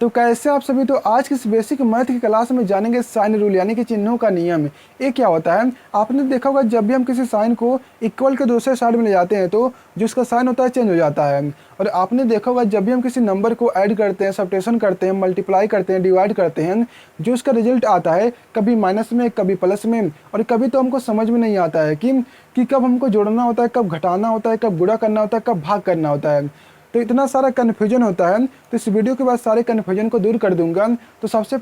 तो कैसे आप सभी। तो आज की इस बेसिक मैथ की क्लास में जानेंगे साइन रूल यानी कि चिन्हों का नियम। ये क्या होता है, आपने देखा होगा जब भी हम किसी साइन को इक्वल के दूसरे साइड में ले जाते हैं तो जो उसका साइन होता है चेंज हो जाता है। और आपने देखा होगा जब भी हम किसी नंबर को ऐड करते हैं, सब्ट्रैक्शन करते हैं, मल्टीप्लाई करते हैं, डिवाइड करते हैं, जो उसका रिजल्ट आता है कभी माइनस में कभी प्लस में, और कभी तो हमको समझ में नहीं आता है कि कब हमको जोड़ना होता है, कब घटाना होता है, कब गुणा करना होता है, कब भाग करना होता है। तो इतना सारा कन्फ्यूजन होता है। तो इस वीडियो के बाद सारे कन्फ्यूजन को दूर कर दूंगा। तो सबसे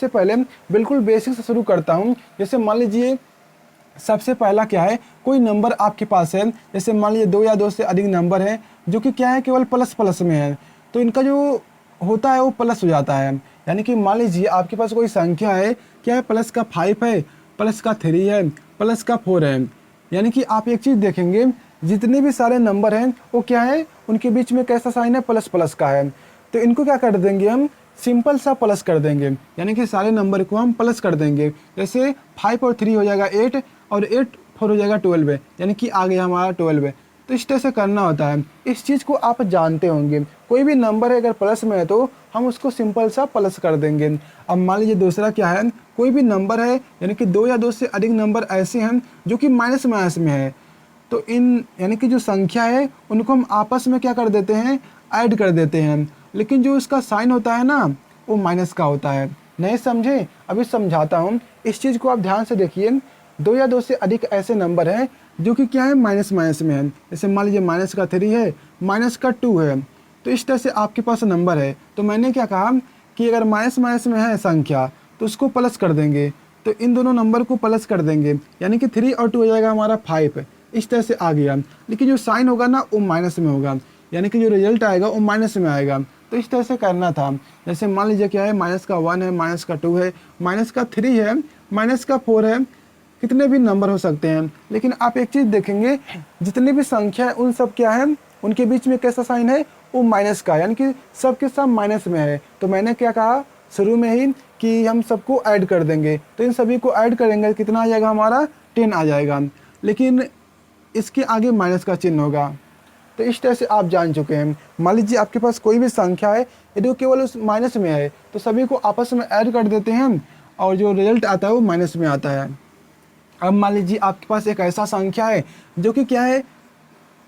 पहले बिल्कुल बेसिक से शुरू करता हूँ। जैसे मान लीजिए सबसे पहला क्या है, कोई नंबर आपके पास है, जैसे मान लीजिए 2 या 2 से अधिक नंबर है जो कि क्या है केवल प्लस प्लस में है, तो इनका जो होता है वो प्लस हो जाता है। यानी कि मान लीजिए आपके पास कोई संख्या है, क्या है, प्लस का 5 है, प्लस का 3 है, प्लस का 4 है। यानी कि आप एक चीज़ देखेंगे, जितने भी सारे नंबर हैं वो क्या है, उनके बीच में कैसा साइन है, प्लस प्लस का है। तो इनको क्या कर देंगे, हम सिंपल सा प्लस कर देंगे, यानी कि सारे नंबर को हम प्लस कर देंगे। जैसे 5 और 3 हो जाएगा 8, और 8 4 हो जाएगा 12 है, यानी कि आ गया हमारा 12 है। तो इस तरह से करना होता है। इस चीज़ को आप जानते होंगे, कोई भी नंबर है अगर प्लस में है तो हम उसको सिंपल सा प्लस कर देंगे। अब मान लीजिए दूसरा क्या है, कोई भी नंबर है यानी कि 2 या 2 से अधिक नंबर ऐसे हैं जो कि माइनस माइनस में है, तो इन यानी कि जो संख्या है उनको हम आपस में क्या कर देते हैं, ऐड कर देते हैं। लेकिन जो इसका साइन होता है ना वो माइनस का होता है। नहीं समझे, अभी समझाता हूँ। इस चीज़ को आप ध्यान से देखिए। 2 या 2 से अधिक ऐसे नंबर हैं जो कि क्या है, माइनस माइनस में है। जैसे मान लीजिए माइनस का 3 है, माइनस का 2 है। तो इस तरह से आपके पास नंबर है, तो मैंने क्या कहा कि अगर माइनस माइनस में है संख्या तो उसको प्लस कर देंगे। तो इन दोनों नंबर को प्लस कर देंगे, यानी कि 3 और 2 हो जाएगा हमारा 5। इस तरह से आ गया। लेकिन जो साइन होगा ना वो माइनस में होगा, यानी कि जो रिजल्ट आएगा वो माइनस में आएगा। तो इस तरह से करना था। जैसे मान लीजिए क्या है, माइनस का 1 है, माइनस का 2 है, माइनस का 3 है, माइनस का 4 है, कितने भी नंबर हो सकते हैं। लेकिन आप एक चीज़ देखेंगे, जितनी भी संख्या है उन सब क्या है, उनके बीच में कैसा साइन है, वो माइनस का, यानी कि सब के सब माइनस में है। तो मैंने क्या कहा शुरू में ही कि हम सबको ऐड कर देंगे। तो इन सभी को ऐड करेंगे, कितना आ जाएगा हमारा, 10 आ जाएगा। लेकिन इसके आगे माइनस का चिन्ह होगा। तो इस तरह से आप जान चुके हैं। मान लीजिए आपके पास कोई भी संख्या है यदि वो केवल उस माइनस में है तो सभी को आपस में ऐड कर देते हैं और जो रिजल्ट आता है वो माइनस में आता है। अब मान लीजिए आपके पास एक ऐसा संख्या है जो कि क्या है,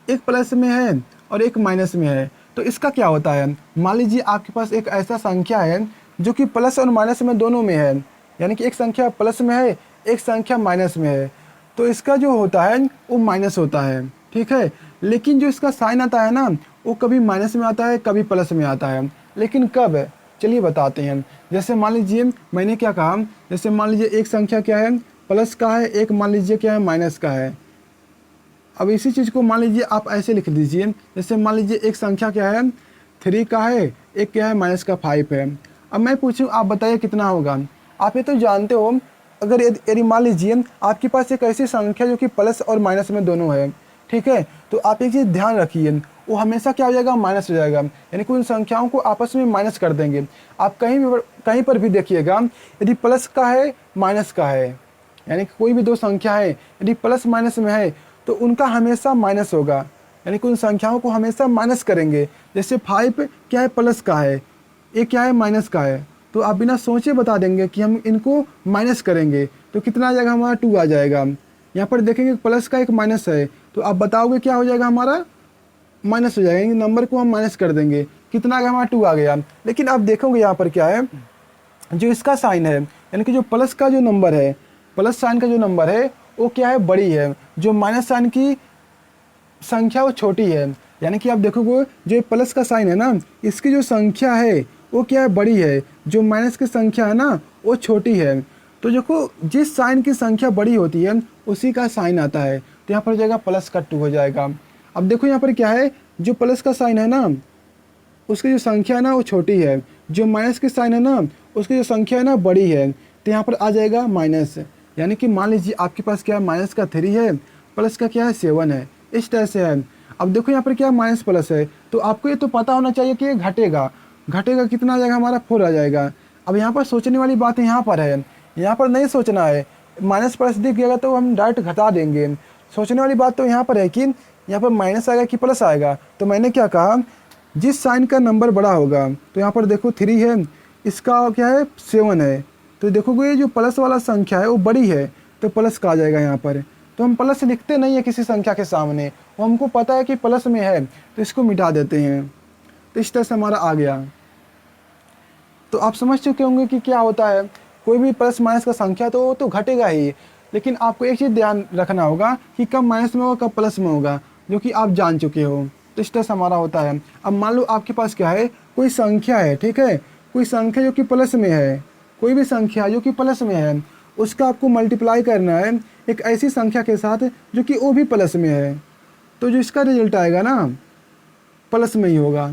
एक प्लस में है और एक माइनस में है। तो इसका क्या होता है, मान लीजिए आपके पास एक ऐसा संख्या है जो कि प्लस और माइनस में दोनों में है, यानी कि एक संख्या प्लस में है, एक संख्या माइनस में है। तो इसका जो होता है वो माइनस होता है, ठीक है। लेकिन जो इसका साइन आता है ना वो कभी माइनस में आता है, कभी प्लस में आता है। लेकिन कब है, चलिए बताते हैं। जैसे मान लीजिए मैंने क्या कहा, जैसे मान लीजिए एक संख्या क्या है, प्लस का है, एक मान लीजिए क्या है, माइनस का है। अब इसी चीज़ को मान लीजिए आप ऐसे लिख दीजिए। जैसे मान लीजिए एक संख्या क्या है, 3 का है, एक क्या है, माइनस का 5 है। अब मैं पूछूं आप बताइए कितना होगा। आप ये तो जानते हो, अगर यदि मान लीजिए आपके पास एक ऐसी संख्या जो कि प्लस और माइनस में दोनों है, ठीक है, तो आप एक चीज़ ध्यान रखिए, वो हमेशा क्या हो जाएगा, माइनस हो जाएगा। यानी कि उन संख्याओं को आपस में माइनस कर देंगे। आप कहीं पर भी देखिएगा, यदि प्लस का है, माइनस का है, यानी कि कोई भी दो संख्या है यदि प्लस माइनस में है तो उनका हमेशा माइनस होगा, यानी कि उन संख्याओं को हमेशा माइनस करेंगे। जैसे 5 क्या है, प्लस का है, ये क्या है, माइनस का है। तो आप बिना सोचे बता देंगे कि हम इनको माइनस करेंगे, तो कितना आ जाएगा हमारा, 2 आ जाएगा। यहाँ पर देखेंगे प्लस का एक माइनस है, तो आप बताओगे क्या हो जाएगा हमारा, माइनस हो जाएगा। नंबर को हम माइनस कर देंगे, कितना आ गया हमारा, 2 आ गया। लेकिन आप देखोगे यहाँ पर क्या है, जो इसका साइन है, यानी कि जो प्लस का जो नंबर है, प्लस साइन का जो नंबर है वो क्या है, बड़ी है। जो माइनस साइन की संख्या वो छोटी है। यानी कि आप देखोगे जो प्लस का साइन है ना, इसकी जो संख्या है वो क्या है, बड़ी है। जो माइनस की संख्या है ना वो छोटी है। तो देखो जिस साइन की संख्या बड़ी होती है उसी का साइन आता है। तो यहाँ पर हो जाएगा प्लस का 2 हो जाएगा। अब देखो यहाँ पर क्या है, जो प्लस का साइन है ना उसकी जो संख्या है ना वो छोटी है, जो माइनस की साइन है ना उसकी जो संख्या है ना बड़ी है। तो यहाँ पर आ जाएगा माइनस। यानी कि मान लीजिए आपके पास क्या है, माइनस का 3 है, प्लस का क्या है, 7 है। इस तरह से है। अब देखो यहाँ पर क्या माइनस प्लस है, तो आपको ये तो पता होना चाहिए कि ये घटेगा। घटेगा कितना आ जाएगा हमारा, 4 आ जाएगा। अब यहाँ पर सोचने वाली बात यहाँ पर है, यहाँ पर नहीं सोचना है। माइनस प्लस दिख गया तो हम डायरेक्ट घटा देंगे। सोचने वाली बात तो यहाँ पर है कि यहाँ पर माइनस आएगा कि प्लस आएगा। तो मैंने क्या कहा, जिस साइन का नंबर बड़ा होगा, तो यहाँ पर देखो 3 है, इसका क्या है 7 है, तो देखोगे जो प्लस वाला संख्या है वो बड़ी है तो प्लस का आ जाएगा यहाँ पर। तो हम प्लस लिखते नहीं है किसी संख्या के सामने, वो हमको पता है कि प्लस में है तो इसको मिटा देते हैं। तो इस तरह से हमारा आ गया। तो आप समझ चुके होंगे कि क्या होता है, कोई भी प्लस माइनस का संख्या तो घटेगा ही, लेकिन आपको एक चीज़ ध्यान रखना होगा कि कब माइनस में होगा कब प्लस में होगा, जो कि आप जान चुके हो। तो इस तरह से हमारा होता है। अब मान लो आपके पास क्या है, कोई संख्या है, ठीक है, कोई संख्या जो कि प्लस में है, कोई भी संख्या जो कि प्लस में है, उसका आपको मल्टीप्लाई करना है एक ऐसी संख्या के साथ जो कि वो भी प्लस में है, तो जो इसका रिजल्ट आएगा ना प्लस में ही होगा।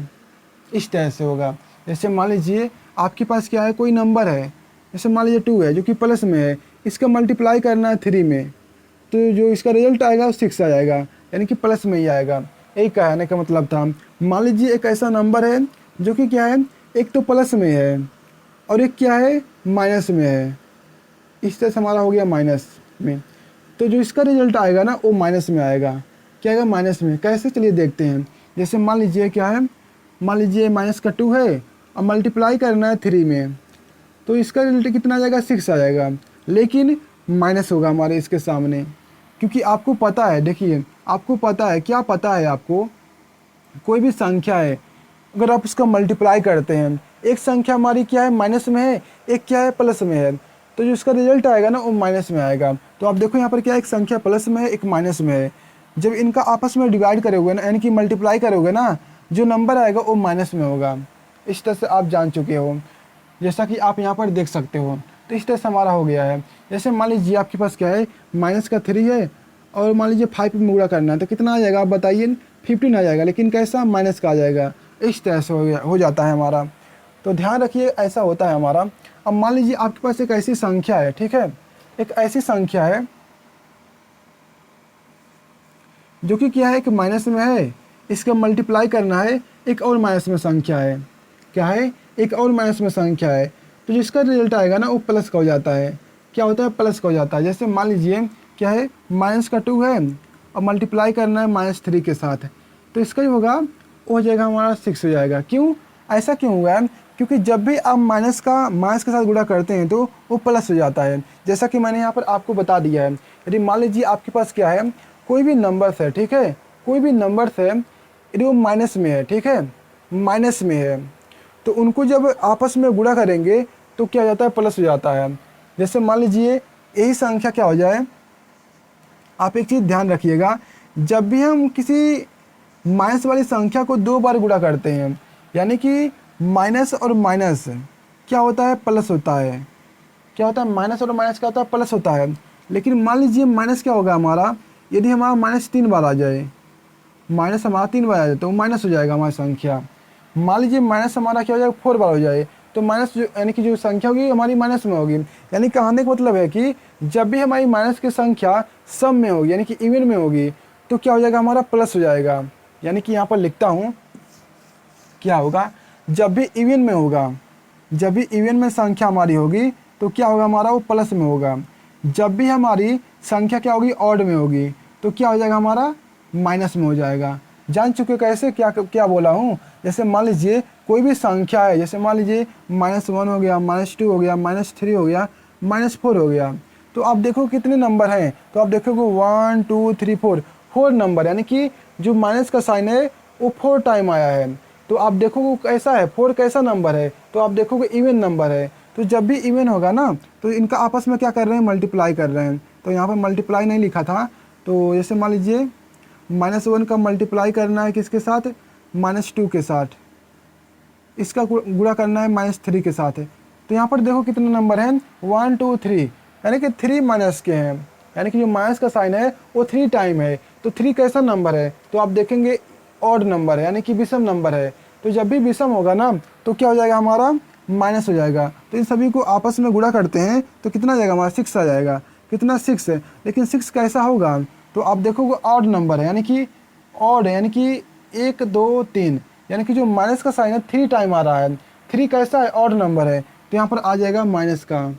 इस तरह से होगा। जैसे मान लीजिए आपके पास क्या है, कोई नंबर है, जैसे मान लीजिए 2 है जो कि प्लस में है, इसका मल्टीप्लाई करना है 3 में, तो जो इसका रिजल्ट आएगा वो 6 आ जाएगा, यानी कि प्लस में ही आएगा। यही कहने का मतलब था। मान लीजिए एक ऐसा नंबर है जो कि क्या है, एक तो प्लस में है और एक क्या है माइनस में है। इस तरह से हमारा हो गया माइनस में, तो जो इसका रिजल्ट आएगा ना वो माइनस में आएगा। क्या आएगा माइनस में, कैसे चलिए देखते हैं। जैसे मान लीजिए क्या है, मान लीजिए माइनस का 2 है और मल्टीप्लाई करना है 3 में, तो इसका रिजल्ट कितना आ जाएगा 6 आ जाएगा, लेकिन माइनस होगा हमारे इसके सामने, क्योंकि आपको पता है, देखिए आपको पता है, क्या पता है आपको, कोई भी संख्या है अगर आप उसका मल्टीप्लाई करते हैं, एक संख्या हमारी क्या है माइनस में है, एक क्या है प्लस में है, तो जो उसका रिजल्ट आएगा ना वो माइनस में आएगा। तो आप देखो यहाँ पर क्या है, एक संख्या प्लस में है एक माइनस में है, जब इनका आपस में डिवाइड करोगे ना, यानी कि मल्टीप्लाई करोगे ना, जो नंबर आएगा वो माइनस में होगा। इस तरह से आप जान चुके हो, जैसा कि आप यहाँ पर देख सकते हो। तो इस तरह से हमारा हो गया है। जैसे मान लीजिए आपके पास क्या है, माइनस का 3 है और मान लीजिए 5 में गुणा करना है, तो कितना आ जाएगा आप बताइए, 15 आ जाएगा, लेकिन कैसा माइनस का आ जाएगा। इस तरह से हो जाता है हमारा। तो ध्यान रखिए ऐसा होता है हमारा। अब मान लीजिए आपके पास एक ऐसी संख्या है, ठीक है, एक ऐसी संख्या है जो कि क्या है, एक माइनस में है, इसका मल्टीप्लाई करना है एक और माइनस में संख्या है, क्या है एक और माइनस में संख्या है, तो जिसका रिजल्ट आएगा ना वो प्लस का हो जाता है। क्या होता है, प्लस का हो जाता है। जैसे मान लीजिए क्या है, माइनस का 2 है और मल्टीप्लाई करना है -3 के साथ, तो इसका जो होगा वो हो जाएगा हमारा 6 हो जाएगा। क्यों, ऐसा क्यों हुआ है, क्योंकि जब भी आप माइनस के साथ गुणा करते हैं तो वो प्लस हो जाता है, जैसा कि मैंने यहाँ पर आपको बता दिया है। यदि मान लीजिए आपके पास क्या है, कोई भी नंबर्स है, ठीक है, कोई भी नंबर्स है यदि वो माइनस में है, ठीक है, माइनस में है, तो उनको जब आपस में गुणा करेंगे तो क्या हो जाता है, प्लस हो जाता है। जैसे मान लीजिए यही संख्या क्या हो जाए, आप एक चीज़ ध्यान रखिएगा, जब भी हम किसी माइनस वाली संख्या को 2 बार गुणा करते हैं, यानी कि माइनस और माइनस क्या होता है, प्लस होता है। क्या होता है, माइनस और माइनस क्या होता है, प्लस होता है। लेकिन मान लीजिए माइनस क्या होगा हमारा, यदि हमारा माइनस 3 बार आ जाए, माइनस हमारा 3 बार आ जाए तो माइनस हो जाएगा हमारी संख्या। मान लीजिए माइनस हमारा क्या हो जाएगा, 4 बार हो जाए, तो माइनस जो यानी कि जो संख्या होगी हमारी माइनस में होगी। यानी कहने का मतलब है कि जब भी हमारी माइनस की संख्या सम में होगी, यानी कि इवन में होगी, तो क्या हो जाएगा, हमारा प्लस हो जाएगा। यानी कि यहाँ पर लिखता हूँ क्या होगा, जब भी इवन में होगा, जब भी इवन में संख्या हमारी होगी तो क्या होगा हमारा, वो प्लस में होगा। जब भी हमारी संख्या क्या होगी, ऑड में होगी, तो क्या हो जाएगा हमारा, माइनस में हो जाएगा। जान चुके हो कैसे, क्या क्या बोला हूँ। जैसे मान लीजिए कोई भी संख्या है, जैसे मान लीजिए -1 हो गया, -2 हो गया, -3 हो गया, -4 हो गया, तो आप देखो कितने नंबर हैं, तो आप देखोगे 1 2 3 4, 4 नंबर, यानी कि जो माइनस का साइन है वो 4 टाइम आया है। तो आप देखोगे कैसा है, 4 कैसा नंबर है, तो आप देखोगे इवन नंबर है। तो जब भी इवन होगा ना, तो इनका आपस में क्या कर रहे हैं, मल्टीप्लाई कर रहे हैं। तो यहाँ पर मल्टीप्लाई नहीं लिखा था, तो जैसे मान लीजिए -1 का मल्टीप्लाई करना है किसके साथ, -2 के साथ, इसका गुणा करना है -3 के साथ। तो यहाँ पर देखो कितने नंबर हैं, 1 2 3, यानी कि 3 माइनस के हैं, यानी कि जो माइनस का साइन है वो 3 टाइम है। तो 3 कैसा नंबर है, तो आप देखेंगे ऑड नंबर है, यानी कि विषम नंबर है। तो जब भी विषम होगा ना तो क्या हो जाएगा हमारा, माइनस हो जाएगा। तो इन सभी को आपस में गुणा करते हैं तो कितना आ जाएगा हमारा, 6 आ जाएगा। कितना, 6 है। लेकिन 6 कैसा होगा, तो आप देखोगे ऑड नंबर है, यानी कि ऑड है, यानी कि 1 2 3, यानी कि जो माइनस का साइन है 3 टाइम आ रहा है। 3 कैसा है, ऑड नंबर है, तो यहाँ पर आ जाएगा माइनस का।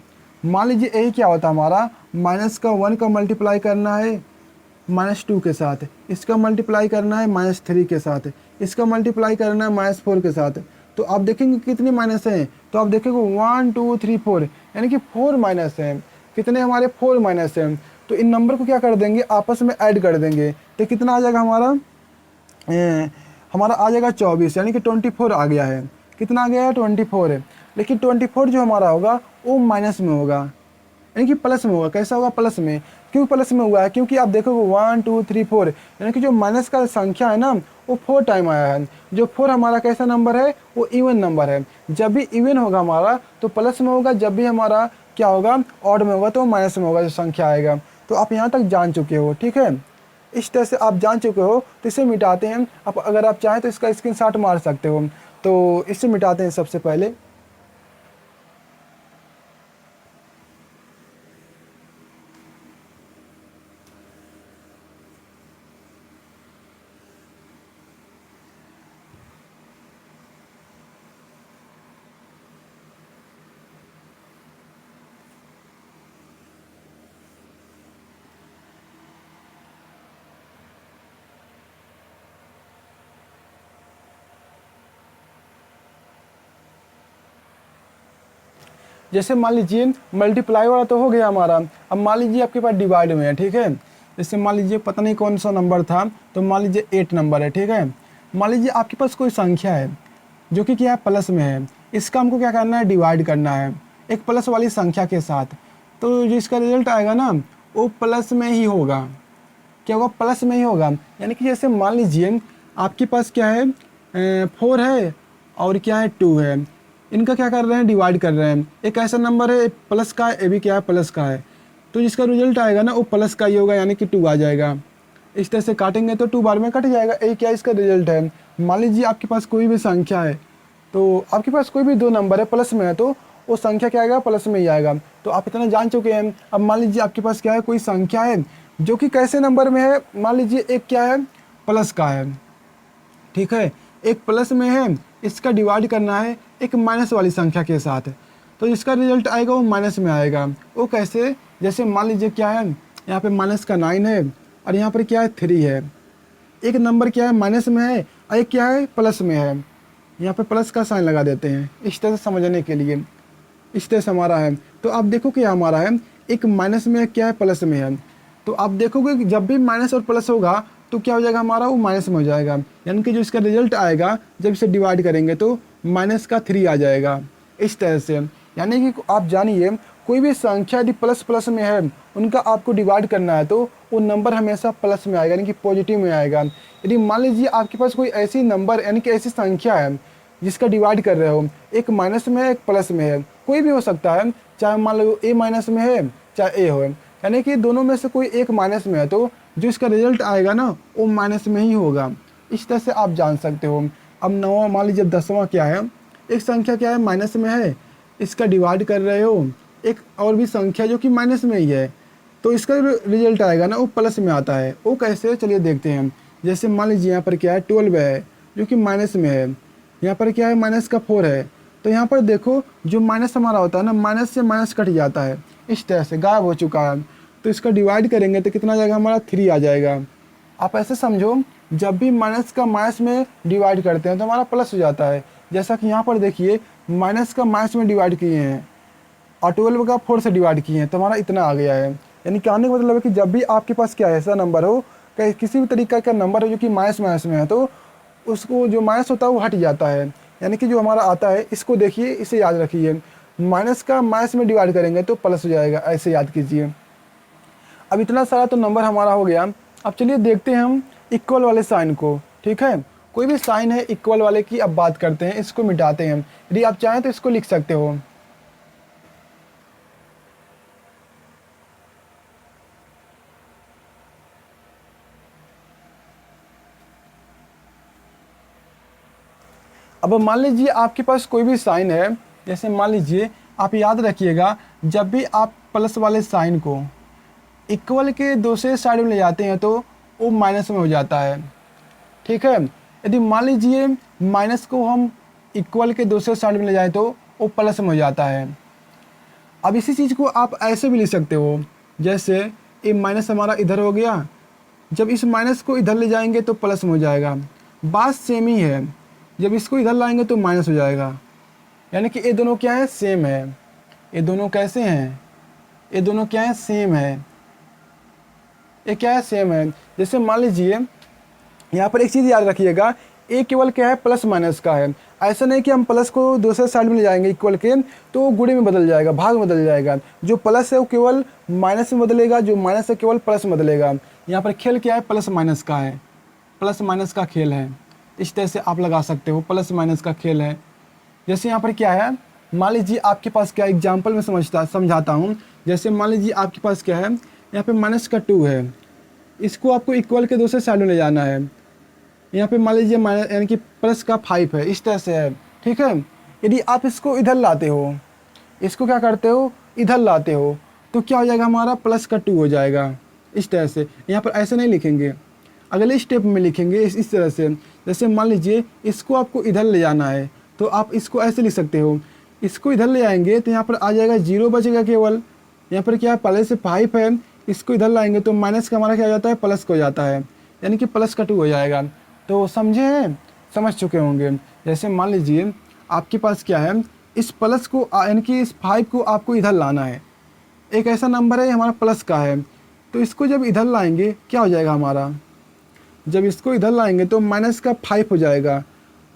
मान लीजिए यही क्या होता है हमारा, -1 का मल्टीप्लाई करना है -2 के साथ, इसका मल्टीप्लाई करना है -3 के साथ, इसका मल्टीप्लाई करना है -4 के साथ। तो आप देखेंगे कितने माइनस हैं, तो आप देखेंगे 1 2 3 4, यानी कि 4 माइनस हैं। कितने हमारे 4 माइनस हैं। तो इन नंबर को क्या कर देंगे, आपस में ऐड कर देंगे, तो कितना आ जाएगा हमारा, हमारा आ जाएगा 24, यानी कि 24 आ गया है। कितना आ गया है, 24 है। लेकिन 24 जो हमारा होगा वो माइनस में होगा, यानी कि प्लस में होगा। कैसा होगा, प्लस में। क्यों प्लस में हुआ है, क्योंकि आप देखोगे 1 2 3 4, यानी कि जो माइनस का संख्या है ना वो 4 टाइम आया है। जो 4 हमारा कैसा नंबर है, वो इवन नंबर है। जब भी इवन होगा हमारा तो प्लस में होगा, जब भी हमारा क्या होगा, ऑड में होगा तो माइनस में होगा जो संख्या आएगा। तो आप यहाँ तक जान चुके हो, ठीक है। इस तरह से आप जान चुके हो, तो इसे मिटाते हैं। आप अगर आप चाहें तो इसका स्क्रीनशॉट मार सकते हो। तो इसे मिटाते हैं सबसे पहले। जैसे मान लीजिए मल्टीप्लाई वाला तो हो गया हमारा। अब मान लीजिए आपके पास डिवाइड में है, ठीक है। जैसे मान लीजिए पता नहीं कौन सा नंबर था, तो मान लीजिए 8 नंबर है, ठीक है। मान लीजिए आपके पास कोई संख्या है जो कि क्या है, प्लस में है। इसका हमको क्या करना है, डिवाइड करना है एक प्लस वाली संख्या के साथ। तो जिसका रिजल्ट आएगा ना वो प्लस में ही होगा। क्या होगा, प्लस में ही होगा। यानी कि जैसे मान लीजिए आपके पास क्या है, 4 है और क्या है, 2 है। इनका क्या कर रहे हैं, डिवाइड कर रहे हैं। एक ऐसा नंबर है प्लस का है, ये भी क्या है, प्लस का है। तो जिसका रिजल्ट आएगा ना वो प्लस का ही होगा, यानी कि 2 आ जाएगा। इस तरह से काटेंगे तो 2 बार में कट जाएगा। ये क्या इसका रिजल्ट है। मान लीजिए आपके पास कोई भी संख्या है, तो आपके पास कोई भी 2 नंबर है प्लस में है, तो वो संख्या क्या आएगा, प्लस में ही आएगा। तो आप इतना जान चुके हैं। अब मान लीजिए आपके पास क्या है, कोई संख्या है जो कि कैसे नंबर में है। मान लीजिए एक क्या है, प्लस का है, ठीक है। एक प्लस में है, इसका डिवाइड करना है एक माइनस वाली संख्या के साथ, तो इसका रिजल्ट आएगा वो माइनस में आएगा। वो कैसे, जैसे मान लीजिए क्या है, यहाँ पे माइनस का 9 है और यहाँ पर क्या है, 3 है। एक नंबर क्या है, माइनस में है और एक क्या है, प्लस में है। यहाँ पे प्लस का साइन लगा देते हैं इस तरह से समझने के लिए। इस तरह से हमारा है। तो आप देखो कि हमारा है एक माइनस में है, क्या है, प्लस में है। तो आप देखोगे कि जब भी माइनस और प्लस होगा तो क्या हो जाएगा हमारा, वो माइनस में हो जाएगा। यानी कि जो इसका रिजल्ट आएगा जब इसे डिवाइड करेंगे तो माइनस का 3 आ जाएगा। इस तरह से यानी कि आप जानिए कोई भी संख्या यदि प्लस प्लस में है उनका आपको डिवाइड करना है तो वो नंबर हमेशा प्लस में आएगा, यानी कि पॉजिटिव में आएगा। यदि मान लीजिए आपके पास कोई ऐसी नंबर यानी कि ऐसी संख्या है जिसका डिवाइड कर रहे हो, एक माइनस में है एक प्लस में है, कोई भी हो सकता है, चाहे मान लो ए माइनस में है चाहे ए हो, यानी कि दोनों में से कोई एक माइनस में है तो जो इसका रिजल्ट आएगा ना वो माइनस में ही होगा। इस तरह से आप जान सकते हो। अब 9वां मान लीजिए 10वां क्या है, एक संख्या क्या है, माइनस में है, इसका डिवाइड कर रहे हो एक और भी संख्या जो कि माइनस में ही है, तो इसका रिजल्ट आएगा ना वो प्लस में आता है। वो कैसे, चलिए देखते हैं। जैसे मान लीजिए यहाँ पर क्या है, 12 है जो कि माइनस में है, यहाँ पर क्या है, माइनस का 4 है। तो यहाँ पर देखो जो माइनस हमारा होता है ना, माइनस से माइनस कट जाता है, इस तरह से गायब हो चुका है। तो इसका डिवाइड करेंगे तो कितना आ जाएगा हमारा, 3 आ जाएगा। आप ऐसे समझो जब भी माइनस का माइनस में डिवाइड करते हैं तो हमारा प्लस हो जाता है। जैसा कि यहाँ पर देखिए माइनस का माइनस में डिवाइड किए हैं और 12 का 4 से डिवाइड किए हैं तो हमारा इतना आ गया है। यानी कहने का मतलब है कि जब भी आपके पास क्या ऐसा नंबर हो, किसी भी तरीका का नंबर हो जो कि माइनस माइनस में है, तो उसको जो माइनस होता है वो हट जाता है। यानी कि जो हमारा आता है इसको देखिए, इसे याद रखिए, माइनस का माइनस में डिवाइड करेंगे तो प्लस हो जाएगा, ऐसे याद कीजिए। अब इतना सारा तो नंबर हमारा हो गया। अब चलिए देखते हैं हम इक्वल वाले साइन को, ठीक है। कोई भी साइन है इक्वल वाले की अब बात करते हैं, इसको मिटाते हैं। यदि आप चाहें तो इसको लिख सकते हो। अब मान लीजिए आपके पास कोई भी साइन है, जैसे मान लीजिए आप याद रखिएगा जब भी आप प्लस वाले साइन को इक्वल के दूसरे साइड में ले जाते हैं तो वो माइनस में हो जाता है, ठीक है। यदि मान लीजिए माइनस को हम इक्वल के दूसरे साइड में ले जाएं तो वो प्लस में हो जाता है। अब इसी चीज़ को आप ऐसे भी लिख सकते हो, जैसे ये माइनस हमारा इधर हो गया जब इस माइनस को इधर ले जाएंगे तो प्लस में हो जाएगा। बात सेम ही है, जब इसको इधर लाएंगे तो माइनस हो जाएगा। यानी कि ये दोनों क्या है, सेम है। ये दोनों कैसे हैं, ये दोनों क्या है, सेम है। ये क्या है, सेम है। जैसे मान लीजिए यहाँ पर एक चीज़ याद रखिएगा, ए केवल क्या है, प्लस माइनस का है। ऐसा नहीं कि हम प्लस को दूसरे साइड में ले जाएंगे इक्वल के तो वो गुणे में बदल जाएगा, भाग में बदल जाएगा। जो प्लस है वो केवल माइनस में बदलेगा, जो माइनस है केवल प्लस में बदलेगा। यहाँ पर खेल क्या है, प्लस माइनस का है, प्लस माइनस का खेल है। इस तरह से आप लगा सकते हो, प्लस माइनस का खेल है। जैसे यहाँ पर क्या है, मान लीजिए आपके पास क्या, एग्जाम्पल में समझाता हूँ। जैसे मान लीजिए आपके पास क्या है, यहाँ पे माइनस का 2 है, इसको आपको इक्वल के दूसरे साइड में ले जाना है। यहाँ पे मान लीजिए माइनस यानी कि प्लस का 5 है, इस तरह से है, ठीक है। यदि आप इसको इधर लाते हो, इसको क्या करते हो, इधर लाते हो, तो क्या हो जाएगा, हमारा प्लस का 2 हो जाएगा। इस तरह से यहाँ पर ऐसे नहीं लिखेंगे, अगले स्टेप में लिखेंगे इस तरह से। जैसे मान लीजिए इसको आपको इधर ले जाना है तो आप इसको ऐसे लिख सकते हो, इसको इधर ले आएंगे तो यहाँ पर आ जाएगा 0 बचेगा केवल। यहाँ पर क्या पहले से 5 है, इसको इधर लाएंगे तो माइनस का हमारा क्या हो जाता है, प्लस का हो जाता है, यानी कि प्लस का 2 हो जाएगा। तो समझे हैं, समझ चुके होंगे। जैसे मान लीजिए आपके पास क्या है, इस प्लस को यानी कि इस 5 को आपको इधर लाना है। एक ऐसा नंबर है हमारा प्लस का है, तो इसको जब इधर लाएंगे क्या हो जाएगा हमारा, जब इसको इधर लाएंगे तो माइनस का 5 हो जाएगा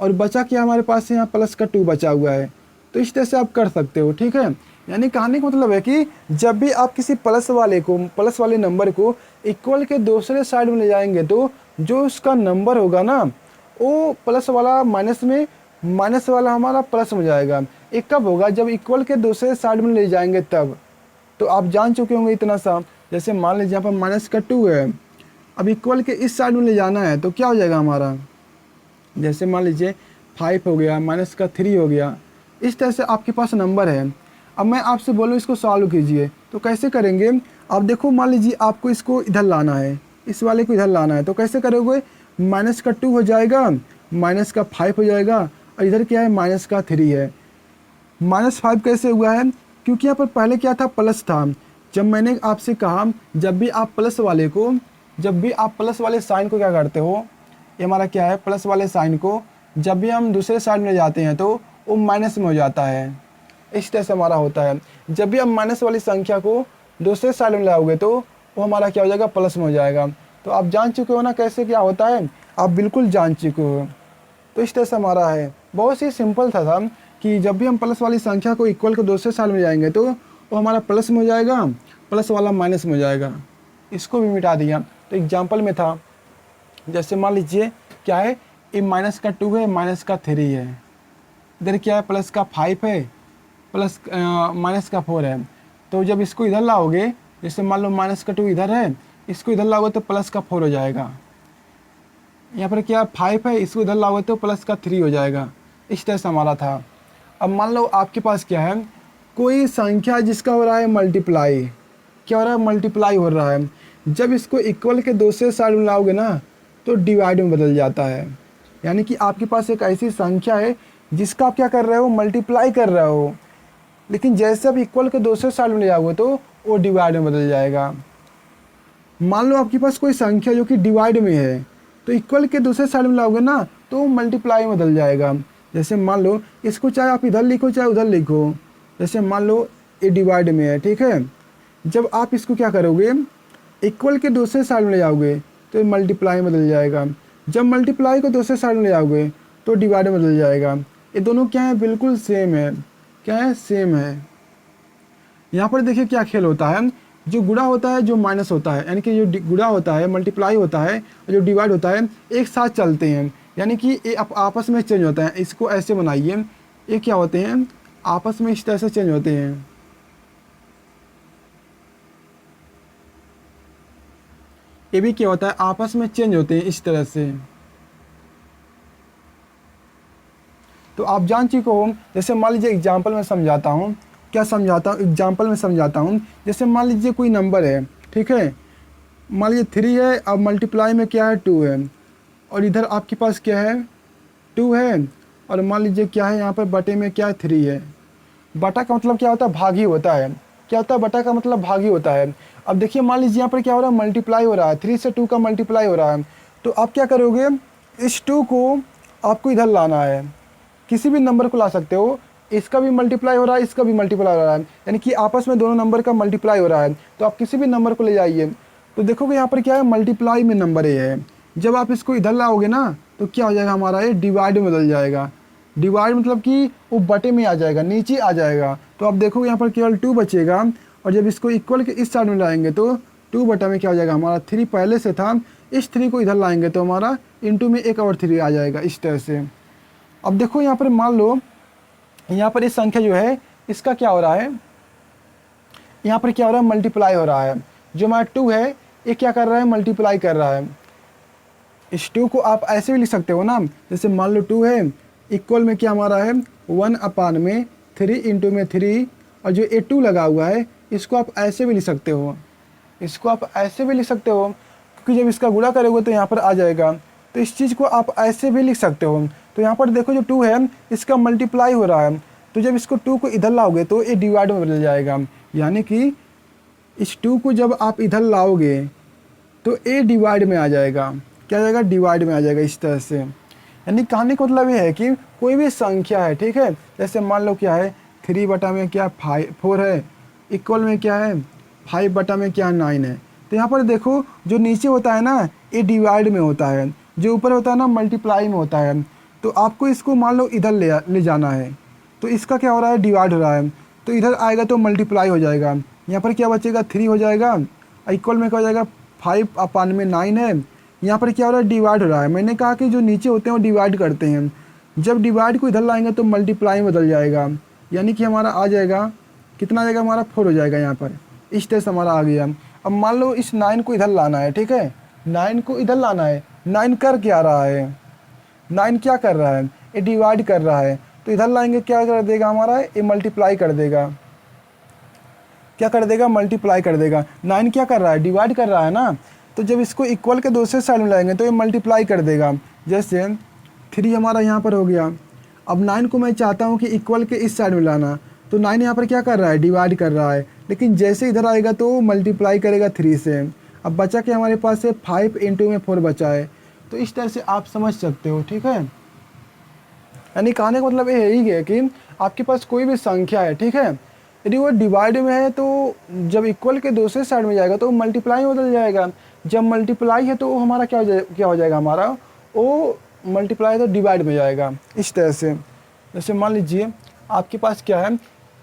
और बचा क्या हमारे पास यहाँ प्लस का 2 बचा हुआ है। तो इस तरह से आप कर सकते हो, ठीक है। यानी कहने का मतलब है कि जब भी आप किसी प्लस वाले नंबर को इक्वल के दूसरे साइड में ले जाएंगे तो जो उसका नंबर होगा ना, वो प्लस वाला माइनस में, माइनस वाला हमारा प्लस में हो जाएगा। ये कब होगा, जब इक्वल के दूसरे साइड में ले जाएंगे तब। तो आप जान चुके होंगे इतना सा। जैसे मान लीजिए यहाँ पर माइनस का 2 है, अब इक्वल के इस साइड में ले जाना है तो क्या हो जाएगा हमारा, जैसे मान लीजिए 5 हो गया, माइनस का 3 हो गया। इस तरह से आपके पास नंबर है। अब मैं आपसे बोलूँ इसको सॉल्व कीजिए तो कैसे करेंगे। अब देखो मान लीजिए आपको इसको इधर लाना है, इस वाले को इधर लाना है, तो कैसे करोगे, माइनस का 2 हो जाएगा, माइनस का 5 हो जाएगा और इधर क्या है, माइनस का 3 है। -5 कैसे हुआ है, क्योंकि यहाँ पर पहले क्या था, प्लस था। जब मैंने आपसे कहा जब भी आप प्लस वाले साइन को क्या करते हो, ये हमारा क्या है, प्लस वाले साइन को जब भी हम दूसरे साइड में जाते हैं तो वो माइनस में हो जाता है। इस तरह से हमारा होता है। जब भी हम माइनस वाली संख्या को दूसरे साइड में लाओगे तो वो हमारा क्या हो जाएगा, प्लस में हो जाएगा। तो आप जान चुके हो ना कैसे क्या होता है, आप बिल्कुल जान चुके हो। तो इस तरह से हमारा है, बहुत ही सिंपल था कि जब भी हम प्लस वाली संख्या को इक्वल के दूसरे साइड में जाएंगे तो वो हमारा प्लस में हो जाएगा, प्लस वाला माइनस में हो जाएगा। इसको भी मिटा दिया। तो एग्जाम्पल में था, जैसे मान लीजिए क्या है, ये माइनस का 2 है, माइनस का 3 है, इधर क्या है, प्लस का 5 है, प्लस माइनस का 4 है। तो जब इसको इधर लाओगे, जैसे मान लो माइनस का 2 इधर है, इसको इधर लाओगे तो प्लस का 4 हो जाएगा। यहाँ पर क्या 5 है, इसको इधर लाओगे तो प्लस का 3 हो जाएगा। इस तरह से हमारा था। अब मान लो आपके पास क्या है, कोई संख्या जिसका हो रहा है मल्टीप्लाई, क्या हो रहा है, मल्टीप्लाई हो रहा है। जब इसको इक्वल के दूसरे साइड में लाओगे ना तो डिवाइड में बदल जाता है। यानी कि आपके पास एक ऐसी संख्या है जिसका आप क्या कर रहे हो, मल्टीप्लाई कर रहे हो, लेकिन जैसे आप इक्वल के दूसरे साइड में ले जाओगे तो वो डिवाइड में बदल जाएगा। मान लो आपके पास कोई संख्या जो कि डिवाइड में है, तो इक्वल के दूसरे साइड में लाओगे ना तो वो मल्टीप्लाई में बदल जाएगा। जैसे मान लो इसको चाहे आप इधर लिखो चाहे उधर लिखो, जैसे मान लो ये डिवाइड में है, ठीक है। जब आप इसको क्या करोगे, इक्वल के दूसरे साइड में ले जाओगे तो ये मल्टीप्लाई में बदल जाएगा। जब मल्टीप्लाई को दूसरे साइड में ले जाओगे तो डिवाइड में बदल जाएगा। ये दोनों क्या है, बिल्कुल सेम है। क्या है, सेम है। यहाँ पर देखिए क्या खेल होता है, जो गुणा होता है जो माइनस होता है, यानी कि जो गुणा होता है, मल्टीप्लाई होता है, और जो डिवाइड होता है एक साथ चलते हैं, यानी कि ये आपस में चेंज होता है। इसको ऐसे बनाइए, ये क्या होते हैं, आपस में इस तरह से चेंज होते हैं। ये भी क्या होता है, आपस में चेंज होते हैं इस तरह से। तो आप जान चुके हो। जैसे मान लीजिए एग्जाम्पल में समझाता हूँ, क्या समझाता हूँ, एग्जाम्पल में समझाता हूँ। जैसे मान लीजिए कोई नंबर है, ठीक है, मान लीजिए 3 है, अब मल्टीप्लाई में क्या है, 2 है, और इधर आपके पास क्या है, 2 है, और मान लीजिए क्या है यहाँ पर बटे में क्या है, 3 है। बटा का मतलब क्या होता है, भागी होता है। क्या होता है, बटा का मतलब भागी होता है। अब देखिए मान लीजिए यहाँ पर क्या हो रहा है, मल्टीप्लाई हो रहा है, 3 से 2 का मल्टीप्लाई हो रहा है। तो आप क्या करोगे, इस 2 को आपको इधर लाना है, किसी भी नंबर को ला सकते हो, इसका भी मल्टीप्लाई हो रहा है, इसका भी मल्टीप्लाई हो रहा है, यानी कि आपस में दोनों नंबर का मल्टीप्लाई हो रहा है। तो आप किसी भी नंबर को ले जाइए, तो देखोगे यहाँ पर क्या है, मल्टीप्लाई में नंबर ये है। जब आप इसको इधर लाओगे ना तो क्या हो जाएगा हमारा, ये डिवाइड में बदल जाएगा। डिवाइड मतलब कि वो बटे में आ जाएगा, नीचे आ जाएगा। तो आप देखोगे यहाँ पर केवल 2 बचेगा, और जब इसको इक्वल के इस साइड में लाएंगे तो 2 बटा में क्या हो जाएगा हमारा, 3 पहले से था, इस 3 को इधर लाएंगे तो हमारा इंटू में एक और 3 आ जाएगा, इस तरह से। अब देखो यहाँ पर मान लो यहाँ पर इस संख्या जो है इसका क्या हो रहा है, यहाँ पर क्या हो रहा है, मल्टीप्लाई हो रहा है। जो हमारा 2 है ये क्या कर रहा है, मल्टीप्लाई कर रहा है। इस 2 को आप ऐसे भी लिख सकते हो ना, जैसे मान लो 2 है, इक्वल में क्या हमारा है 1/3 इंटू में 3, और जो ये 2 लगा हुआ है इसको आप ऐसे भी लिख सकते हो, इसको आप ऐसे भी लिख सकते हो, क्योंकि जब इसका गुणा करोगे तो यहाँ पर आ जाएगा। तो इस चीज़ को आप ऐसे भी लिख सकते हो। तो यहाँ पर देखो जो 2 है इसका मल्टीप्लाई हो रहा है, तो जब इसको 2 को इधर लाओगे तो ये डिवाइड में बदल जाएगा, यानी कि इस 2 को जब आप इधर लाओगे तो ए डिवाइड में आ जाएगा, क्या आ जाएगा, डिवाइड में आ जाएगा, इस तरह से। यानी कहने का मतलब ये है कि कोई भी संख्या है, ठीक है, जैसे मान लो क्या है 3 बटा में क्या 4 है, इक्वल में क्या है 5 बटा में क्या 9 है। तो यहाँ पर देखो जो नीचे होता है ना ये डिवाइड में होता है, जो ऊपर होता है ना मल्टीप्लाई में होता है। तो आपको इसको मान लो इधर ले जाना है, तो इसका क्या हो रहा है, डिवाइड हो रहा है, तो इधर आएगा तो मल्टीप्लाई हो जाएगा। यहाँ पर क्या बचेगा 3 हो जाएगा, इक्वल में क्या हो जाएगा 5/9 है। यहाँ पर क्या हो रहा है, डिवाइड हो रहा है। मैंने कहा कि जो नीचे होते हैं वो डिवाइड करते हैं, जब डिवाइड को इधर लाएंगे तो मल्टीप्लाई में बदल जाएगा, यानी कि हमारा आ जाएगा कितना आ जाएगा हमारा 4 हो जाएगा यहाँ पर, इस तरह से हमारा आ गया। अब मान लो इस 9 को इधर लाना है, ठीक है, 9 को इधर लाना है। 9 कर क्या रहा है, 9 क्या कर रहा है, ये डिवाइड कर रहा है, तो इधर लाएंगे क्या कर देगा हमारा, ये मल्टीप्लाई कर देगा, क्या कर देगा, मल्टीप्लाई कर देगा। 9 क्या कर रहा है, डिवाइड कर रहा है ना, तो जब इसको इक्वल के दूसरे साइड में लाएंगे तो ये मल्टीप्लाई कर देगा। जैसे 3 हमारा यहाँ पर हो गया, अब 9 को मैं चाहता हूँ कि इक्वल के इस साइड में लाना, तो 9 यहाँ पर क्या कर रहा है, डिवाइड कर रहा है, लेकिन जैसे इधर आएगा तो मल्टीप्लाई करेगा 3 से। अब बचा के हमारे पास है 5 इंटू में 4 बचा है। तो इस तरह से आप समझ सकते हो, ठीक है। यानी कहने का मतलब ये है ही है कि आपके पास कोई भी संख्या है, ठीक है, यदि वो डिवाइड में है तो जब इक्वल के दूसरे साइड में जाएगा तो मल्टीप्लाई में बदल जाएगा। जब मल्टीप्लाई है तो वो हमारा क्या हो जाएगा हमारा, वो मल्टीप्लाई तो डिवाइड में जाएगा, इस तरह से। जैसे मान लीजिए आपके पास क्या है,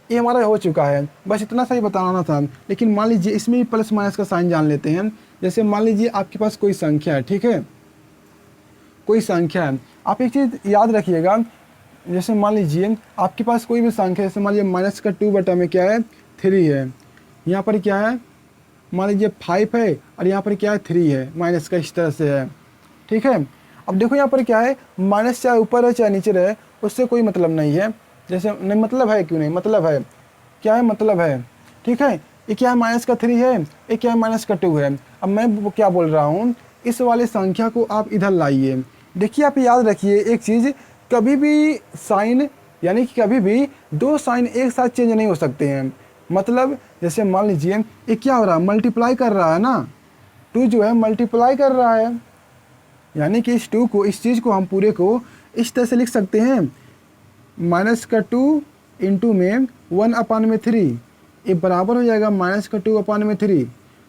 ये हमारा हो चुका है, बस इतना सा ही बताना था। लेकिन मान लीजिए इसमें भी प्लस माइनस का साइन जान लेते हैं। जैसे मान लीजिए आपके पास कोई संख्या है, ठीक है, कोई संख्या है, आप एक चीज़ याद रखिएगा, जैसे मान लीजिए आपके पास कोई भी संख्या है, जैसे मान लीजिए माइनस का 2 बटा में क्या है 3 है, यहाँ पर क्या है मान लीजिए 5 है, और यहाँ पर क्या है 3 है, माइनस का इस तरह से है, ठीक है। अब देखो यहाँ पर क्या है, माइनस चाहे ऊपर है चाहे नीचे रहे उससे कोई मतलब नहीं है। जैसे नहीं मतलब है, क्यों नहीं मतलब है, क्या है मतलब है, ठीक है। ये क्या है माइनस का 3 है, ये क्या है माइनस का 2 है। अब मैं क्या बोल रहा हूँ, इस वाले संख्या को आप इधर लाइए। देखिए आप याद रखिए एक चीज़, कभी भी साइन यानी कि कभी भी 2 साइन एक साथ चेंज नहीं हो सकते हैं। मतलब जैसे मान लीजिए ये क्या हो रहा है, मल्टीप्लाई कर रहा है ना, 2 जो है मल्टीप्लाई कर रहा है, यानी कि इस 2 को, इस चीज़ को हम पूरे को इस तरह से लिख सकते हैं, माइनस का 2 इंटू में 1/3, ये बराबर हो जाएगा माइनस का 2/3।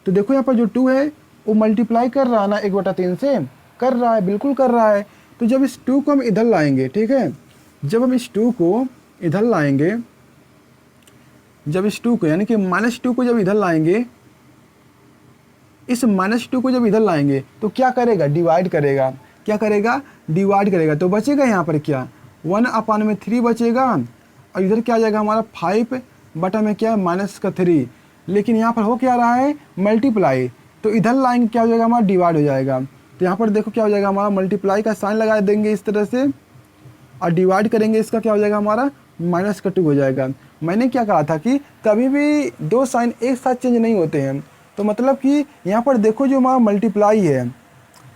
तो देखो यहाँ पर जो 2 है वो मल्टीप्लाई कर रहा है ना 1/3 से, कर रहा है, बिल्कुल कर रहा है। तो जब इस 2 को हम इधर लाएंगे, ठीक है, जब हम इस 2 को इधर लाएंगे, जब इस 2 को यानी कि -2 को जब इधर लाएंगे, इस -2 को जब इधर लाएंगे तो क्या करेगा, डिवाइड करेगा, क्या करेगा, डिवाइड करेगा। तो बचेगा यहाँ पर क्या 1/3 बचेगा, और इधर क्या आ जाएगा हमारा 5 बटा में क्या है माइनस का 3। लेकिन यहाँ पर हो क्या रहा है, मल्टीप्लाई, तो इधर लाएंगे क्या हो जाएगा हमारा, डिवाइड हो जाएगा। तो यहाँ पर देखो क्या हो जाएगा हमारा, मल्टीप्लाई का साइन लगा देंगे इस तरह से, और डिवाइड करेंगे, इसका क्या हो जाएगा हमारा माइनस का 2 हो जाएगा। मैंने क्या कहा था कि कभी भी 2 साइन एक साथ चेंज नहीं होते हैं। तो मतलब कि यहाँ पर देखो जो हमारा मल्टीप्लाई है,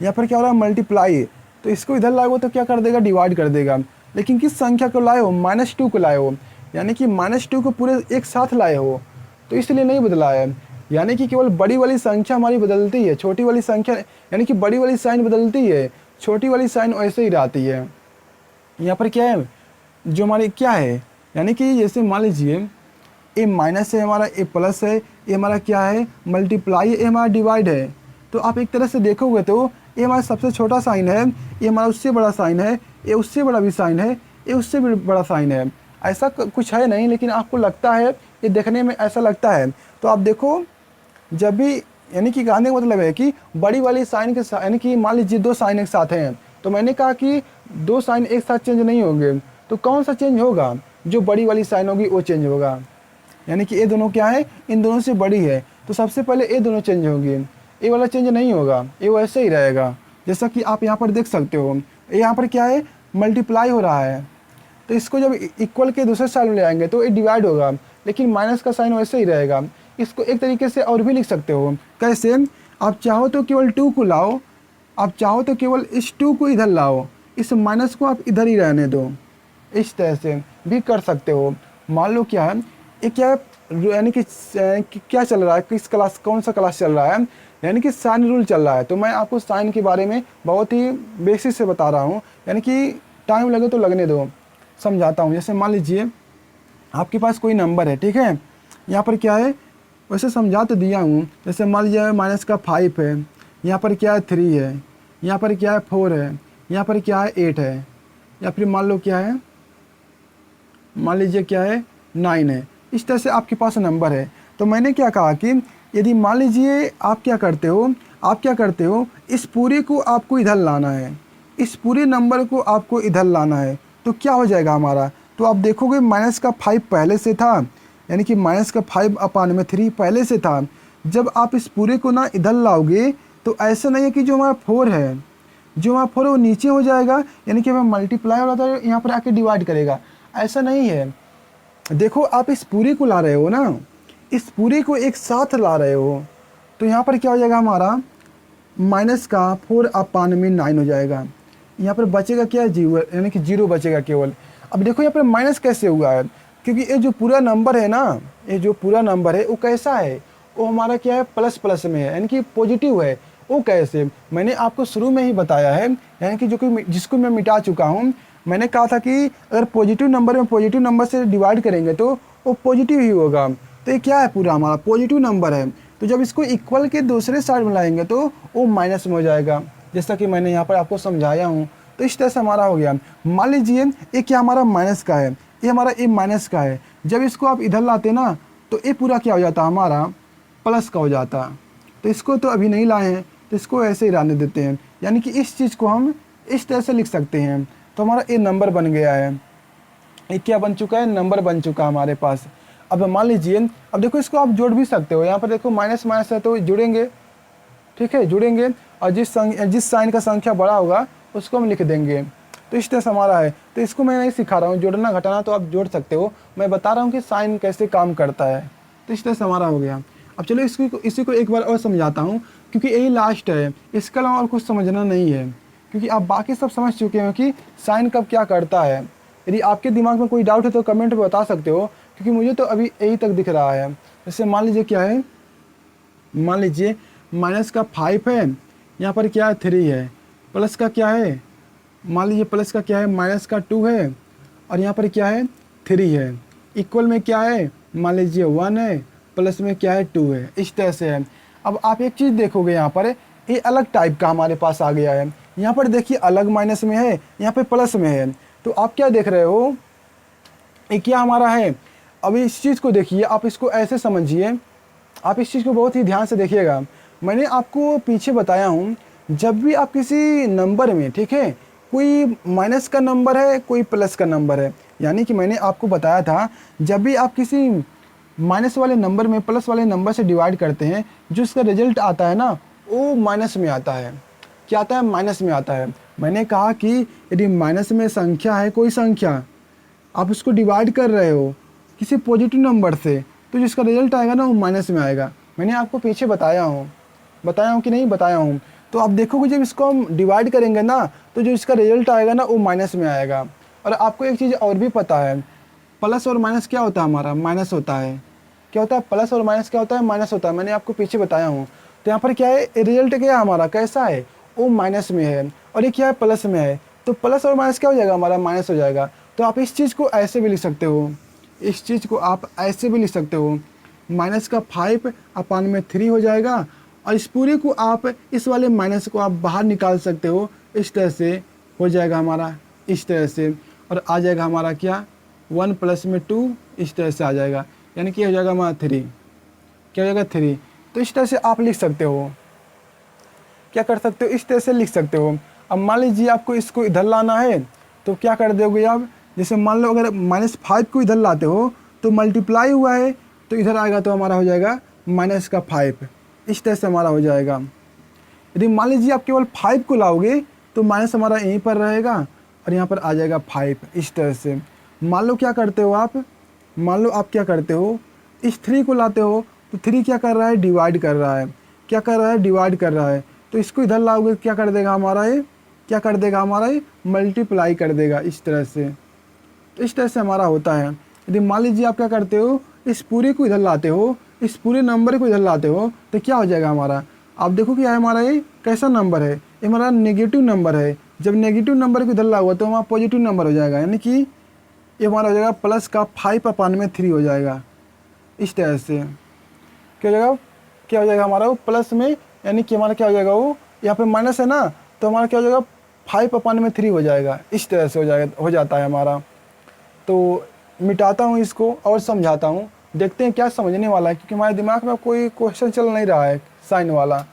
यहाँ पर क्या हो रहा है मल्टीप्लाई, तो इसको इधर लाए हो तो क्या कर देगा, डिवाइड कर देगा। लेकिन किस संख्या को लाए हो, -2 को लाए हो, यानी कि -2 को पूरे एक साथ लाए हो। तो इसलिए नहीं बदला है। यानी कि केवल बड़ी वाली संख्या हमारी बदलती है, छोटी वाली संख्या यानी कि बड़ी वाली साइन बदलती है, छोटी वाली साइन वैसे ही रहती है। यहाँ पर क्या है, जो हमारी क्या है, यानी कि जैसे मान लीजिए ए माइनस है हमारा, ए प्लस है, ये हमारा क्या है मल्टीप्लाई, ये हमारा डिवाइड है। तो आप एक तरह से देखोगे तो ये हमारा सबसे छोटा साइन है, ये हमारा उससे बड़ा साइन है, ये उससे बड़ा भी साइन है, ये उससे भी बड़ा साइन है। ऐसा कुछ है नहीं, लेकिन आपको लगता है, ये देखने में ऐसा लगता है। तो आप देखो जब भी, यानी कि कहने का मतलब है कि बड़ी वाली साइन के साथ, यानी कि मान लीजिए दो साइन एक साथ हैं, तो मैंने कहा कि दो साइन एक साथ चेंज नहीं होंगे, तो कौन सा चेंज होगा, जो बड़ी वाली साइन होगी वो चेंज होगा। यानी कि ये दोनों क्या है, इन दोनों से बड़ी है, तो सबसे पहले ये दोनों चेंज होंगी, ये वाला चेंज नहीं होगा, ये वैसे ही रहेगा। जैसा कि आप यहाँ पर देख सकते हो, यहाँ पर क्या है मल्टीप्लाई हो रहा है, तो इसको जब इक्वल के दूसरे साइड में ले आएंगे तो ये डिवाइड होगा, लेकिन माइनस का साइन वैसे ही रहेगा। इसको एक तरीके से और भी लिख सकते हो, कैसे, आप चाहो तो केवल 2 को लाओ, आप चाहो तो केवल इस 2 को इधर लाओ, इस माइनस को आप इधर ही रहने दो, इस तरह से भी कर सकते हो। मान लो क्या है, ये क्या है, यानी कि क्या चल रहा है, किस क्लास, कौन सा क्लास चल रहा है, यानी कि साइन रूल चल रहा है। तो मैं आपको साइन के बारे में बहुत ही बेसिक से बता रहा हूँ, यानी कि टाइम लगे तो लगने दो, समझाता हूँ। जैसे मान लीजिए आपके पास कोई नंबर है, ठीक है, यहाँ पर क्या है, वैसे समझा तो दिया हूँ। जैसे मान लीजिए माइनस का 5 है, यहाँ पर क्या है 3 है, यहाँ पर क्या है 4 है, यहाँ पर क्या है 8 है, या फिर मान लो क्या है, मान लीजिए क्या है 9 है। इस तरह से आपके पास नंबर है। तो मैंने क्या कहा कि यदि मान लीजिए आप क्या करते हो, इस पूरे को आपको इधर लाना है, इस पूरे नंबर को आपको इधर लाना है, तो क्या हो जाएगा हमारा, तो आप देखोगे माइनस का 5 पहले से था, यानी कि माइनस का 5/3 पहले से था। जब आप इस पूरे को ना इधर लाओगे तो ऐसा नहीं है कि जो हमारा 4 है, जो हमारा 4 है वो नीचे हो जाएगा, यानी कि हमें मल्टीप्लाई हो रहा था यहाँ पर आके डिवाइड करेगा, ऐसा नहीं है। देखो आप इस पूरे को ला रहे हो ना, इस पूरे को एक साथ ला रहे हो, तो यहाँ पर क्या हो जाएगा हमारा माइनस का 4/9 हो जाएगा। यहाँ पर बचेगा क्या, 0, यानी कि 0 बचेगा केवल। अब देखो यहाँ पर माइनस कैसे हुआ है, क्योंकि ये जो पूरा नंबर है ना, ये जो पूरा नंबर है वो कैसा है, वो हमारा क्या है प्लस प्लस में है, यानी कि पॉजिटिव है। वो कैसे, मैंने आपको शुरू में ही बताया है, यानी कि जो कि जिसको मैं मिटा चुका हूँ। मैंने कहा था कि अगर पॉजिटिव नंबर में पॉजिटिव नंबर से डिवाइड करेंगे तो वो पॉजिटिव ही होगा। तो ये क्या है, पूरा हमारा पॉजिटिव नंबर है, तो जब इसको इक्वल के दूसरे साइड में लाएंगे तो वो माइनस में हो जाएगा, जैसा कि मैंने यहाँ पर आपको समझाया हूँ। तो इस तरह से हमारा हो गया। मान लीजिए ये क्या हमारा माइनस का है, ये हमारा ए माइनस का है, जब इसको आप इधर लाते ना तो ये पूरा क्या हो जाता हमारा प्लस का हो जाता। तो इसको तो अभी नहीं लाए हैं, तो इसको ऐसे ही रहने देते हैं, यानी कि इस चीज़ को हम इस तरह से लिख सकते हैं। तो हमारा ये नंबर बन गया है, ये क्या बन चुका है, नंबर बन चुका है हमारे पास। अब मान लीजिए, अब देखो इसको आप जोड़ भी सकते हो, यहाँ पर देखो माइनस माइनस है तो जुड़ेंगे, ठीक है जुड़ेंगे, और जिस साइन का संख्या बड़ा होगा उसको हम लिख देंगे। तो इस तरह से हमारा है। तो इसको मैं नहीं सिखा रहा हूँ जोड़ना घटाना, तो आप जोड़ सकते हो, मैं बता रहा हूँ कि साइन कैसे काम करता है। तो इस तरह से हमारा हो गया। अब चलो इसी को एक बार और समझाता हूँ, क्योंकि यही लास्ट है, इसके अलावा और कुछ समझना नहीं है, क्योंकि आप बाकी सब समझ चुके हो कि साइन कब क्या करता है। यदि आपके दिमाग में कोई डाउट है तो कमेंट में बता सकते हो, क्योंकि मुझे तो अभी यही तक दिख रहा है। जैसे मान लीजिए क्या है, मान लीजिए माइनस का 5 है, यहाँ पर क्या है 3 है, प्लस का क्या है, मान लीजिए प्लस का क्या है माइनस का 2 है, और यहाँ पर क्या है 3 है, इक्वल में क्या है मान लीजिए 1 है, प्लस में क्या है 2 है, इस तरह से है। अब आप एक चीज़ देखोगे, यहाँ पर ये अलग टाइप का हमारे पास आ गया है। यहाँ पर देखिए अलग माइनस में है, यहाँ पे प्लस में है, तो आप क्या देख रहे हो, ये क्या हमारा है। अब इस चीज़ को देखिए, आप इसको ऐसे समझिए, आप इस चीज़ को बहुत ही ध्यान से देखिएगा। मैंने आपको पीछे बताया हूँ, जब भी आप किसी नंबर में, ठीक है, कोई माइनस का नंबर है कोई प्लस का नंबर है, यानी कि मैंने आपको बताया था जब भी आप किसी माइनस वाले नंबर में प्लस वाले नंबर से डिवाइड करते हैं, जो इसका रिजल्ट आता है ना वो माइनस में आता है। क्या आता है, माइनस में आता है। मैंने कहा कि यदि माइनस में संख्या है, कोई संख्या आप उसको डिवाइड कर रहे हो किसी पॉजिटिव नंबर से, तो जिसका रिजल्ट आएगा ना वो माइनस में आएगा। मैंने आपको पीछे बताया हूँ कि नहीं बताया हूँ। तो आप देखोगे जब इसको हम डिवाइड करेंगे ना तो जो इसका रिजल्ट आएगा ना वो माइनस में आएगा। और आपको एक चीज़ और भी पता है, प्लस और माइनस क्या होता है हमारा, माइनस होता है। क्या होता है, प्लस और माइनस क्या होता है, माइनस होता है, मैंने आपको पीछे बताया हूँ। तो यहाँ पर क्या है, रिजल्ट क्या है हमारा, कैसा है, वो माइनस में है, और ये क्या है, प्लस में है। तो प्लस और माइनस क्या हो जाएगा हमारा, माइनस हो जाएगा। तो आप इस चीज़ को ऐसे भी लिख सकते हो, इस चीज़ को आप ऐसे भी लिख सकते हो, माइनस का 5/3 हो जाएगा, और इस पूरे को आप, इस वाले माइनस को आप बाहर निकाल सकते हो, इस तरह से हो जाएगा हमारा, इस तरह से, और आ जाएगा हमारा क्या, 1 + में 2, इस तरह से आ जाएगा, यानी कि हो जाएगा हमारा 3, क्या हो जाएगा 3। तो इस तरह से आप लिख सकते हो, क्या कर सकते हो, इस तरह से लिख सकते हो। अब मान लीजिए आपको इसको इधर लाना है, तो क्या कर दोगे आप, जैसे मान लो अगर -5 को इधर लाते हो तो मल्टीप्लाई हुआ है, तो इधर आएगा तो हमारा हो जाएगा -5, इस तरह से हमारा हो जाएगा। यदि मान लीजिए आप केवल 5 को लाओगे तो माइनस हमारा यहीं पर रहेगा, और यहाँ पर आ जाएगा 5, इस तरह से। मान लो क्या करते हो आप, मान लो आप क्या करते हो, इस 3 को लाते हो, तो 3 क्या कर रहा है, डिवाइड कर रहा है, क्या कर रहा है, डिवाइड कर रहा है। तो इसको इधर लाओगे क्या कर देगा हमारा ये, क्या कर देगा हमारा ये, मल्टीप्लाई कर देगा, इस तरह से। तो इस तरह से हमारा होता है। यदि मान लीजिए आप क्या करते हो, इस पूरे को इधर लाते हो, इस पूरे नंबर को इधर लाते हो, तो क्या हो जाएगा हमारा, आप देखो क्या है हमारा ये कैसा नंबर है, ये हमारा नेगेटिव नंबर है। जब नेगेटिव नंबर को इधर लाओगे तो हमारा पॉजिटिव नंबर हो जाएगा, यानी कि ये हमारा हो जाएगा प्लस का 5/3 हो जाएगा, इस तरह से। क्या हो जाएगा, क्या हो जाएगा हमारा वो प्लस में, यानी कि हमारा क्या हो जाएगा, वो यहाँ पे माइनस है ना, तो हमारा क्या हो जाएगा 5/3 हो जाएगा, इस तरह से हो जाता है हमारा। तो मिटाता हूँ इसको और समझाता हूँ, देखते हैं क्या समझने वाला है, क्योंकि हमारे दिमाग में कोई क्वेश्चन चल नहीं रहा है साइन वाला।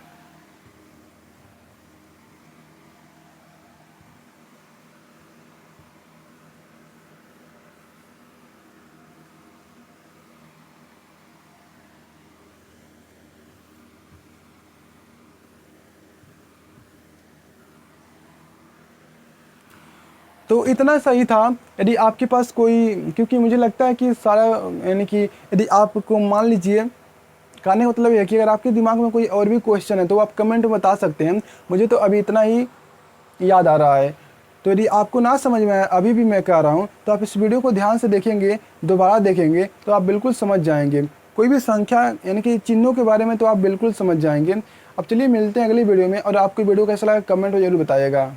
तो इतना सही था। यदि आपके पास कोई, क्योंकि मुझे लगता है कि सारा, यानी कि यदि आपको मान लीजिए, कहने का मतलब ये है कि अगर आपके दिमाग में कोई और भी क्वेश्चन है तो आप कमेंट में बता सकते हैं, मुझे तो अभी इतना ही याद आ रहा है। तो यदि आपको ना समझ में आए, अभी भी मैं कह रहा हूँ, तो आप इस वीडियो को ध्यान से देखेंगे, दोबारा देखेंगे तो आप बिल्कुल समझ जाएंगे। कोई भी संख्या यानी कि चिन्हों के बारे में तो आप बिल्कुल समझ जाएंगे। अब चलिए मिलते हैं अगली वीडियो में, और आपको वीडियो कैसा लगा कमेंट में जरूर बताइएगा।